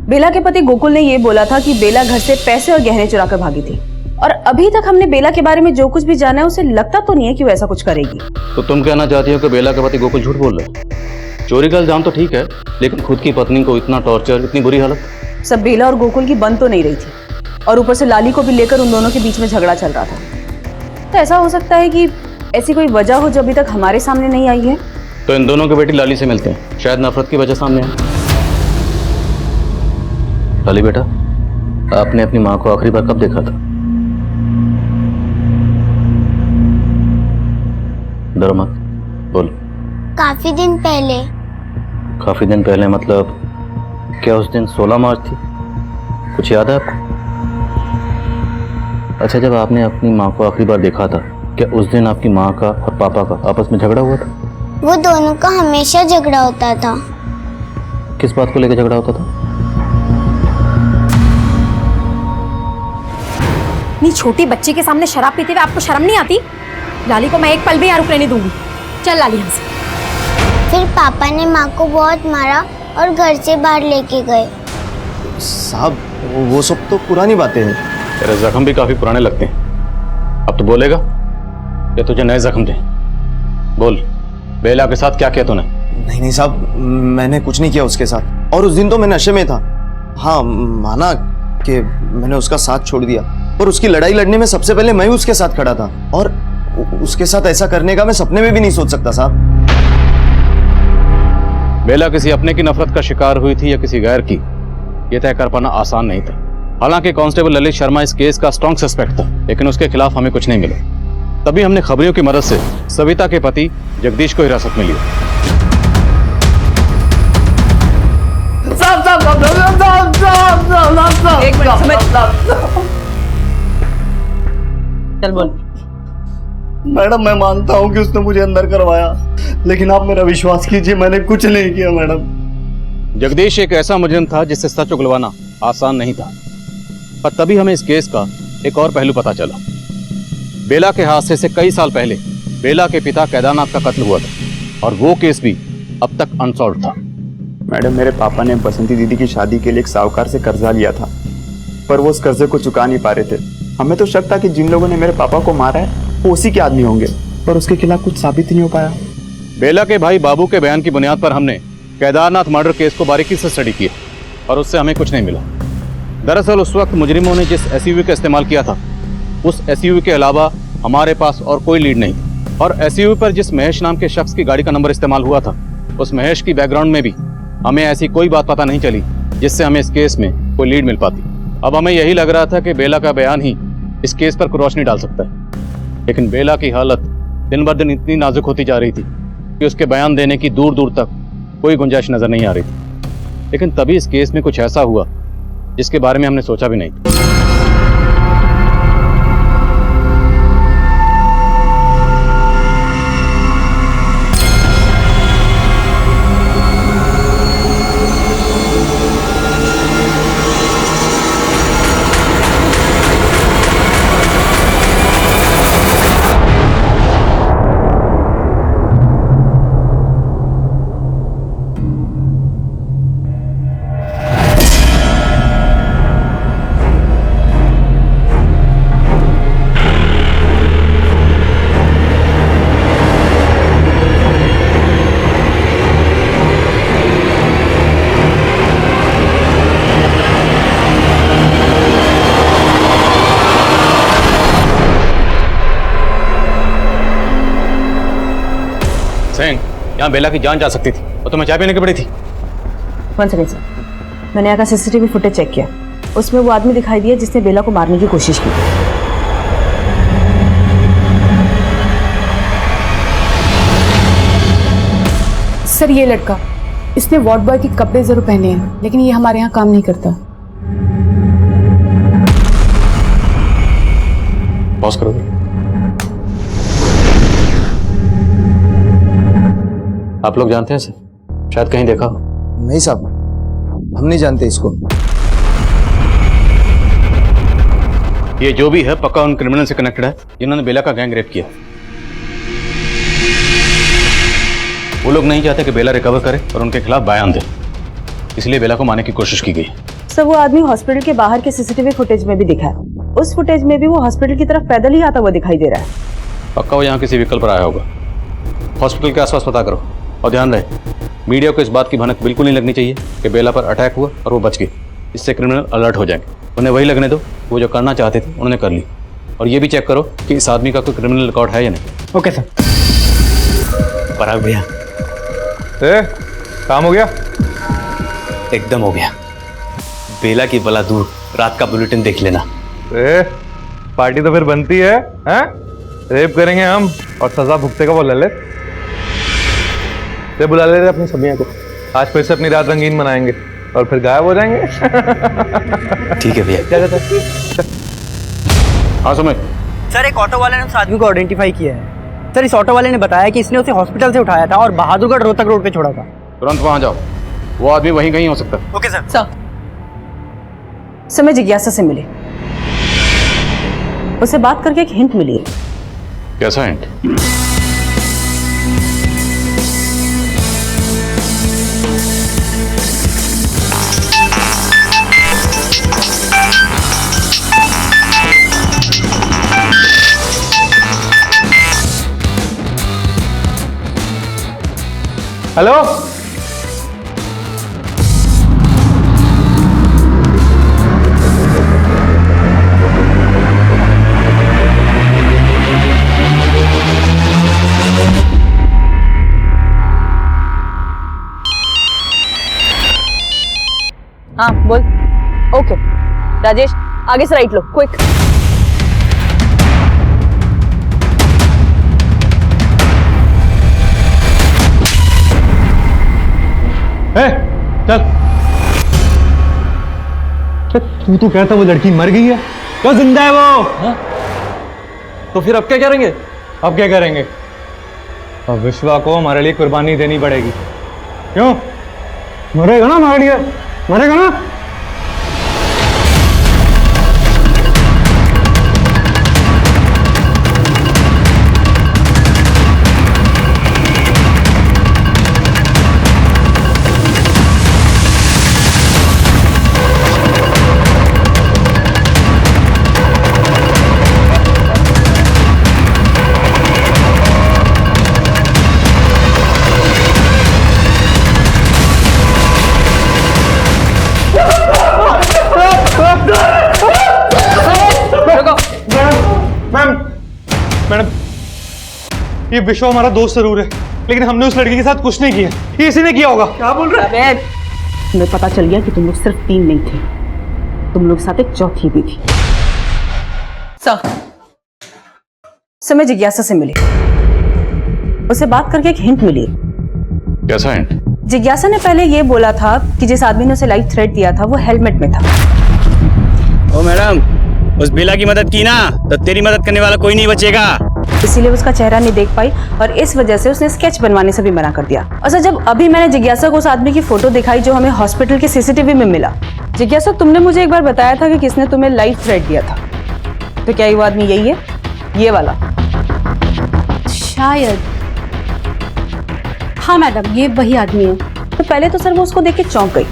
बेला के पति गोकुल ने ये बोला था कि बेला घर से पैसे और गहने चुरा कर भागी थी, और अभी तक हमने बेला के बारे में जो कुछ भी जाना है उसे लगता तो नहीं है कि वो ऐसा कुछ करेगी। तो तुम कहना चाहती हो कि बेला के पति गोकुल झूठ बोल रहे? चोरी का इल्जाम तो ठीक है, लेकिन खुद की पत्नी को इतना टॉर्चर, इतनी बुरी हालत? सब बेला और गोकुल की बंद तो नहीं रही थी, और ऊपर से लाली को भी लेकर उन दोनों के बीच में झगड़ा चल रहा था। तो ऐसा हो सकता है कि ऐसी कोई वजह हो जो अभी तक हमारे सामने नहीं आई है। तो इन दोनों के बेटी लाली से मिलते हैं, शायद नफरत की वजह सामने आए। लाली बेटा, आपने अपनी माँ को आखिरी बार कब देखा था? डरो मत, बोल। काफी दिन पहले। काफी दिन पहले मतलब क्या उस दिन 16 मार्च थी? कुछ याद है आपको? अच्छा, जब आपने अपनी माँ को आखिरी बार देखा था क्या उस दिन आपकी माँ का और पापा का आपस में झगड़ा हुआ था? वो दोनों का हमेशा झगड़ा होता था। किस बात को लेकर झगड़ा होता था? इतनी छोटी बच्ची के सामने शराब पीते हुए आपको शर्म नहीं आती? लाली को मैं एक पल भी यहाँ रुकने नहीं दूंगी। चल लाली हमसे। फिर पापा ने माँ को बहुत मारा और घर से बाहर लेके गए। साहब वो सब तो पुरानी बातें हैं। तेरे जख्म भी काफी पुराने लगते हैं। अब तो बोलेगा या तुझे नए जख्म दे? बोल, बेला के साथ क्या किया तूने? नहीं साहब, मैंने कुछ नहीं किया उसके साथ। और उस दिन तो मैं नशे में था। हाँ, माना कि मैंने उसका साथ छोड़ दिया, पर उसकी लड़ाई लड़ने में सबसे पहले मैं ही उसके साथ खड़ा था। और उसके साथ ऐसा करने का मैं सपने में भी नहीं सोच सकता साहब। बेला किसी अपने की नफरत का शिकार हुई थी या किसी गैर की, यह तय कर पाना आसान नहीं था। हालांकि कांस्टेबल ललित शर्मा इस केस का स्ट्रॉन्ग सस्पेक्ट था, लेकिन उसके खिलाफ हमें कुछ नहीं मिला। तभी हमने खबरियों की मदद से सविता के पति जगदीश को हिरासत में लिया। एक मिनट चल बोल। मैडम मैं मानता हूँ कि उसने मुझे अंदर करवाया, लेकिन आप मेरा विश्वास कीजिए, मैंने कुछ नहीं किया मैडम। जगदीश एक ऐसा मुजरिम था जिससे सच उगलवाना आसान नहीं था। पर तभी हमें इस केस का एक और पहलू पता चला। बेला के हादसे से कई साल पहले बेला के पिता केदारनाथ का कत्ल हुआ था और वो केस भी अब तक अनसॉल्व था। मैडम मेरे पापा ने बसंती दीदी की शादी के लिए एक साहूकार से कर्जा लिया था, पर वो उस कर्जे को चुका नहीं पा रहे थे। हमें तो शक था कि जिन लोगों ने मेरे पापा को मारा है वो उसी के आदमी होंगे, पर उसके खिलाफ कुछ साबित ही नहीं हो पाया। बेला के भाई बाबू के बयान की बुनियाद पर हमने केदारनाथ मर्डर केस को बारीकी से स्टडी किया और उससे हमें कुछ नहीं मिला। दरअसल उस वक्त मुजरिमों ने जिस एसयूवी का इस्तेमाल किया था, उस एसयूवी के अलावा हमारे पास और कोई लीड नहीं थी। और एसयूवी पर जिस महेश नाम के शख्स की गाड़ी का नंबर इस्तेमाल हुआ था, उस महेश की बैकग्राउंड में भी हमें ऐसी कोई बात पता नहीं चली जिससे हमें इस केस में कोई लीड मिल पाती। अब हमें यही लग रहा था कि बेला का बयान ही इस केस पर रोशनी डाल सकता है, लेकिन बेला की हालत दिन ब दिन इतनी नाजुक होती जा रही थी कि उसके बयान देने की दूर दूर तक कोई गुंजाइश नजर नहीं आ रही थी। लेकिन तभी इस केस में कुछ ऐसा हुआ जिसके बारे में हमने सोचा भी नहीं। यहाँ बेला की जान जा सकती थी और तुम्हें चाय पीने की पड़ी थी। वन सेकंड सर, मैंने यहाँ का सीसीटीवी फुटेज चेक किया, उसमें वो आदमी दिखाई दिया जिसने बेला को मारने की कोशिश की। सर ये लड़का, इसने वार्ड बॉय के कपड़े जरूर पहने हैं, लेकिन ये हमारे यहाँ काम नहीं करता। पॉज करोगे? आप लोग जानते हैं इसे? शायद कहीं देखा हो। नहीं साहब, हम नहीं जानते इसको। ये जो भी है पक्का उन क्रिमिनल से कनेक्टेड है जिन्होंने बेला का गैंग रेप किया। वो लोग नहीं चाहते कि बेला रिकवर करे और उनके खिलाफ बयान दे, इसलिए बेला को मारने की कोशिश की गई। सर वो आदमी हॉस्पिटल के बाहर के सीसीटीवी फुटेज में भी दिखा है। उस फुटेज में भी वो हॉस्पिटल की तरफ पैदल ही आता हुआ दिखाई दे रहा है। पक्का वो यहाँ किसी व्हीकल पर आया होगा। हॉस्पिटल के आसपास पता करो और ध्यान रहे मीडिया को इस बात की भनक बिल्कुल नहीं लगनी चाहिए कि बेला पर अटैक हुआ और वो बच गई। इससे क्रिमिनल अलर्ट हो जाएंगे। उन्हें वही लगने दो, वो जो करना चाहते थे उन्होंने कर ली। और ये भी चेक करो कि इस आदमी का कोई क्रिमिनल रिकॉर्ड है या नहीं। Okay sir. पराग भैया, काम हो गया? एकदम हो गया। बेला की बला दूर, रात का बुलेटिन देख लेना। पार्टी तो फिर बनती है, हैं? रेप करेंगे हम और सजा भुगतेगा वो ललित। बुला ले रहे अपनी सबिया को, आज फिर से अपनी रात रंगीन मनाएंगे और फिर गायब हो जाएंगे। ठीक है भैया। हाँ समय सर एक ऑटो वाले ने उस आदमी को आइडेंटिफाई किया है। सर इस ऑटो वाले ने बताया कि इसने उसे हॉस्पिटल से उठाया था और बहादुरगढ़ रोहतक रोड पे छोड़ा था। तुरंत वहां जाओ, वो आदमी वहीं कहीं हो सकता है। Okay sir. सर मैं जिज्ञासा से मिली, उसे बात करके एक हिंट मिली है। कैसा हिंट? हेलो, हाँ बोल। ओके राजेश, आगे से राइट लो, क्विक। चल। तू तो कहता वो लड़की मर गई है, क्या जिंदा है वो? हा? तो फिर अब क्या करेंगे? अब क्या करेंगे? अब विश्वा को हमारे लिए कुर्बानी देनी पड़ेगी। क्यों? मरेगा ना हमारे लिए, मरेगा ना? मैडम, ये विश्व हमारा दोस्त जरूर है, लेकिन हमने उस लड़की के साथ कुछ नहीं किया। ये इसी ने किया होगा। क्या बोल रहा है? तुम्हें पता चल गया कि तुम लोग सिर्फ 3 नहीं थे, तुम लोग साथ एक चौथी भी थी। सर मैं जिज्ञासा से मिली, उसे बात करके एक हिंट मिली। कैसा हिंट? जिज्ञासा ने पहले ये बोला था कि जिस आदमी ने उसे लाइफ थ्रेट दिया था वो हेलमेट में था। ओ मैडम, उस बेला की मदद की ना तो तेरी मदद करने वाला कोई नहीं बचेगा। इसीलिए उसका चेहरा नहीं देख पाई और इस वजह से उसने स्केच बनवाने से भी मना कर दिया। अच्छा, जब अभी मैंने जिज्ञासा को उस आदमी की फोटो दिखाई जो हमें हॉस्पिटल के सीसीटीवी में मिला, जिज्ञासा तुमने मुझे एक बार बताया था कि किसने तुम्हें लाइफ थ्रेट दिया था, तो क्या वो आदमी यही है, ये वाला? शायद हाँ मैडम, ये वही आदमी है। तो पहले तो सर वो उसको देख के चौंक गई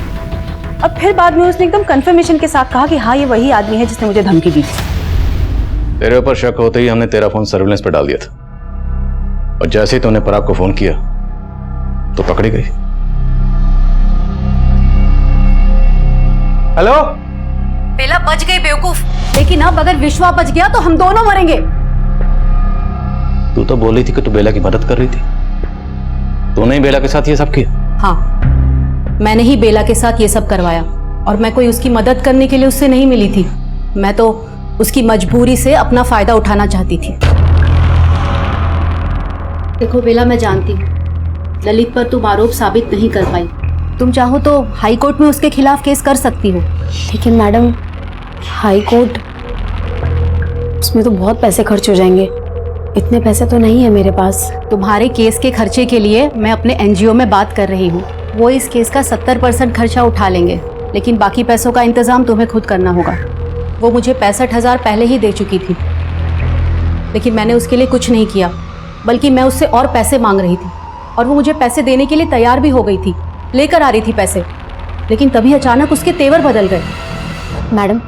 और फिर बाद में उसने एकदम कंफर्मेशन के साथ कहा कि हाँ ये वही आदमी है जिसने मुझे धमकी दी थी। तेरे ऊपर शक होते ही हमने तेरा फोन सर्विलेंस पे डाल दिया था, और जैसे ही तूने पराग को फोन किया तो पकड़ी गई। हेलो, बेला बच गई बेवकूफ, लेकिन अब अगर विश्वा बच गया तो हम दोनों मरेंगे। तू तो बोल रही थी कि तू बेला की मदद कर रही थी, तूने ही बेला के साथ ये सब किया? हाँ, मैंने ही बेला के साथ ये सब करवाया और मैं कोई उसकी मदद करने के लिए उससे नहीं मिली थी, मैं तो उसकी मजबूरी से अपना फायदा उठाना चाहती थी। देखो बेला, मैं जानती हूँ ललित पर तुम आरोप साबित नहीं कर पाई, तुम चाहो तो हाई कोर्ट में उसके खिलाफ केस कर सकती हो। लेकिन मैडम, हाई कोर्ट, उसमें तो बहुत पैसे खर्च हो जाएंगे, इतने पैसे तो नहीं है मेरे पास। तुम्हारे केस के खर्चे के लिए मैं अपने एनजीओ में बात कर रही हूँ, वो इस केस का 70% खर्चा उठा लेंगे, लेकिन बाकी पैसों का इंतजाम तुम्हें खुद करना होगा। वो मुझे 65,000 पहले ही दे चुकी थी, लेकिन मैंने उसके लिए कुछ नहीं किया, बल्कि मैं उससे और पैसे मांग रही थी और वो मुझे पैसे देने के लिए तैयार भी हो गई थी, लेकर आ रही थी पैसे, लेकिन तभी अचानक उसके तेवर बदल गए। मैडम,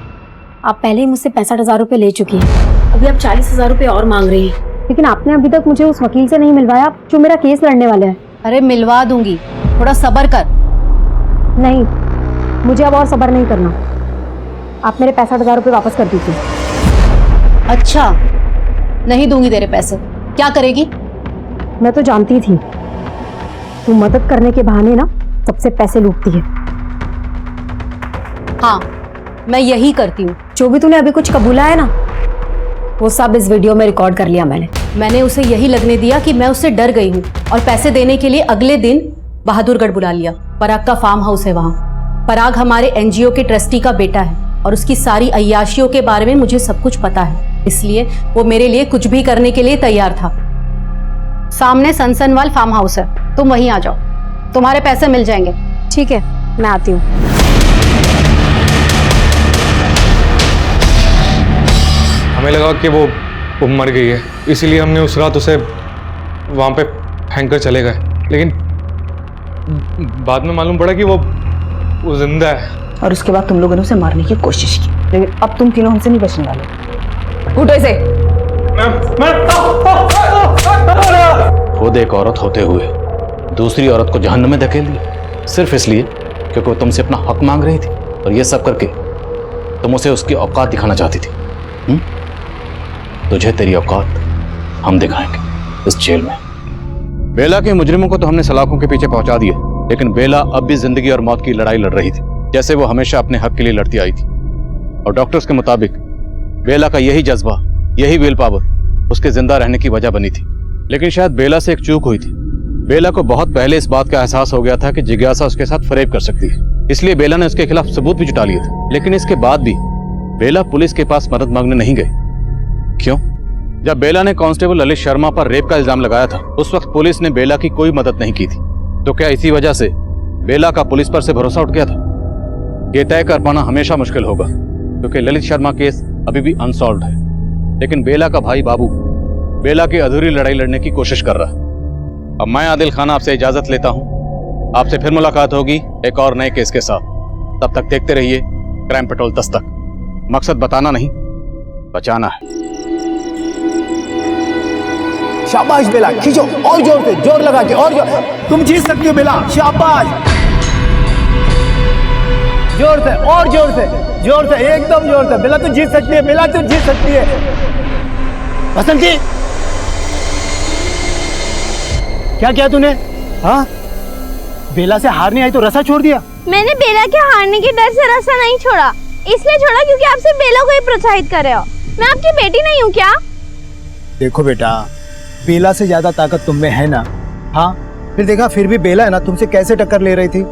आप पहले ही मुझसे 65,000 रुपये ले चुकी हैं, अभी आप 40,000 रुपये और मांग रही हैं, लेकिन आपने अभी तक मुझे उस वकील से नहीं मिलवाया जो मेरा केस लड़ने वाला है। अरे मिलवा दूंगी, थोड़ा सब्र कर। नहीं, मुझे अब और सब्र नहीं करना, आप मेरे 65,000 रुपये वापस कर दीजिए। अच्छा, नहीं दूंगी तेरे पैसे, क्या करेगी? मैं तो जानती थी तू मदद करने के बहाने ना सबसे पैसे लूटती है। हाँ, मैं यही करती हूँ। जो भी तूने अभी कुछ कबूला है ना, वो सब इस वीडियो में रिकॉर्ड कर लिया मैंने उसे यही लगने दिया कि मैं उससे डर गई हूँ और पैसे देने के लिए अगले दिन बहादुरगढ़ बुला लिया। पराग का फार्म हाउस है वहाँ। पराग हमारे एनजीओ के ट्रस्टी का बेटा है और उसकी सारी अय्याशियों के बारे में मुझे सब कुछ पता है। इसलिए वो मेरे लिए कुछ भी करने के लिए तैयार था। सामने सनसनवाल फार्म हाउस है, तुम वहीं आ जाओ, तुम्हारे पैसे मिल जाएंगे। ठीक है, मैं आती हूँ। हमें लगा कि वो मर गई है, इसीलिए हमने उस रात उसे वहां पे फेंक कर चले गए, लेकिन बाद में मालूम पड़ा कि वो जिंदा है। और उसके बाद तुम लोगों ने उसे मारने की कोशिश की, लेकिन अब तुम तीनों हमसे नहीं बचने वाले। उठो इसे। खुद एक औरत होते हुए दूसरी औरत को जहन्नम में धकेल दिया, सिर्फ इसलिए क्योंकि वो तुमसे अपना हक मांग रही थी, और ये सब करके तुम उसे उसकी औकात दिखाना चाहती थी। तुझे तेरी औकात हम दिखाएंगे इस जेल में। बेला के मुजरिमों को तो हमने सलाखों के पीछे पहुंचा दिया, लेकिन बेला अब भी जिंदगी और मौत की लड़ाई लड़ रही थी, जैसे वो हमेशा अपने हक के लिए लड़ती आई थी। और डॉक्टर्स के मुताबिक बेला का यही जज्बा, यही विल पावर उसके जिंदा रहने की वजह बनी थी। लेकिन शायद बेला से एक चूक हुई थी। बेला को बहुत पहले इस बात का एहसास हो गया था कि जिज्ञासा उसके साथ फरेब कर सकती है, इसलिए बेला ने उसके खिलाफ सबूत भी जुटा लिए थे। लेकिन इसके बाद भी बेला पुलिस के पास मदद मांगने नहीं गई। क्यों? जब बेला ने कांस्टेबल ललित शर्मा पर रेप का इल्जाम लगाया था, उस वक्त पुलिस ने बेला की कोई मदद नहीं की थी। तो क्या इसी वजह से बेला का पुलिस पर से भरोसा उठ गया था? ये तय कर पाना हमेशा मुश्किल होगा, क्योंकि ललित शर्मा केस अभी भी अनसॉल्व्ड है। लेकिन बेला का भाई बाबू बेला की अधूरी लड़ाई लड़ने की कोशिश कर रहा है। अब मैं आदिल खान आपसे इजाजत लेता हूं। आपसे फिर मुलाकात होगी एक और नए केस के साथ। तब तक देखते रहिए क्राइम पेट्रोल दस्तक। मकसद बताना नहीं, बचाना है। शाबाश बेला, खींचो और जोर से, जोर लगा के, और जोर। तुम जीत सकती हो बेला, शाबाश। जोर से और जोर से, जोर से, एकदम जोर से। बेला तू जीत सकती है, बेला तू जीत सकती है। बसंती, क्या किया तूने? हाँ, बेला से हार नहीं आई तो रसा छोड़ दिया? मैंने बेला के हारने के डर से रस्सा नहीं छोड़ा, इसलिए छोड़ा क्योंकि आप सिर्फ बेला को ही प्रोत्साहित कर रहे हो। मैं आपकी बेटी नहीं हूँ क्या? देखो बेटा, बेला से ज्यादा ताकत तुम में है ना। हाँ, फिर देखा, फिर भी बेला है ना तुमसे कैसे टक्कर ले रही थी।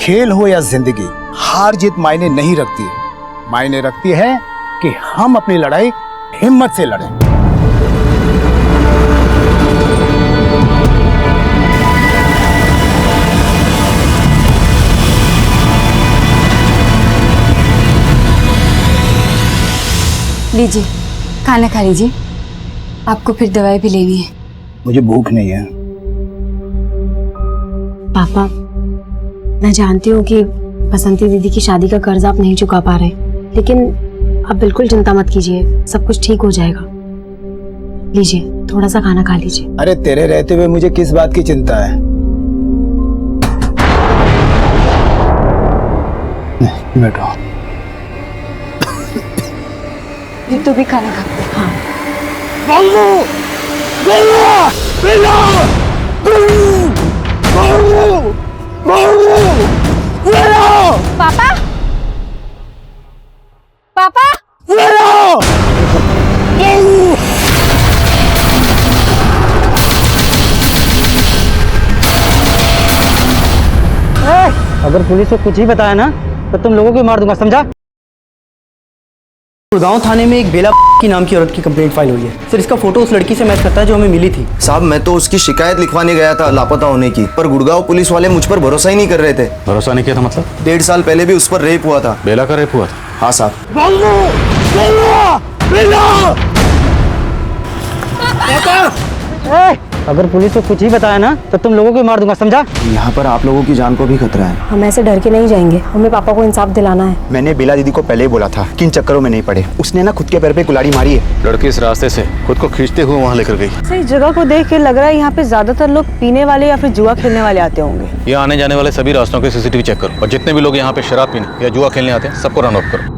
खेल हो या जिंदगी, हार जीत मायने नहीं रखती है। मायने रखती है कि हम अपनी लड़ाई हिम्मत से लड़ें। लीजिए, खाना खा लीजिए, आपको फिर दवाई भी लेनी है। मुझे भूख नहीं है। पापा, मैं जानती हूँ कि बसंती दीदी की शादी का कर्ज आप नहीं चुका पा रहे, लेकिन आप बिल्कुल चिंता मत कीजिए, सब कुछ ठीक हो जाएगा। लीजिए, थोड़ा सा खाना खा लीजिए। अरे तेरे रहते हुए मुझे किस बात की चिंता है? बैठो। तू भी खाना खा। हाँ। पापा, पापा, अगर पुलिस को कुछ ही बताया ना तो तुम लोगों को मार दूंगा, समझा? गुड़गांव थाने में एक बेला की नाम की औरत की कंप्लेंट फाइल हुई है। सर, इसका फोटो उस लड़की से मैच करता है जो हमें मिली थी। साहब, मैं तो उसकी शिकायत लिखवाने गया था लापता होने की, पर गुड़गांव पुलिस वाले मुझ पर भरोसा ही नहीं कर रहे थे। भरोसा नहीं किया था मतलब? 1.5 साल पहले भी उस पर रेप हुआ था। बेला का रेप हुआ था? हाँ साहब। अगर पुलिस को कुछ ही बताया ना तो तुम लोगों को मार दूंगा, समझा? यहाँ पर आप लोगों की जान को भी खतरा है। हम ऐसे डर के नहीं जाएंगे, हमें पापा को इंसाफ दिलाना है। मैंने बेला दीदी को पहले ही बोला था कि इन चक्करों में नहीं पड़े। उसने ना खुद के पैर पे कुल्हाड़ी मारी है। लड़की इस रास्ते से खुद को खींचते हुए वहाँ लेकर गई। सर, इस जगह को देख के लग रहा है यहाँ पे ज्यादातर लोग पीने वाले या फिर जुआ खेलने वाले आते होंगे। यहाँ आने जाने वाले सभी रास्तों के CCTV चेक करो, और जितने भी लोग यहाँ पे शराब पीने या जुआ खेलने आते हैं सबको रन ऑफ करो।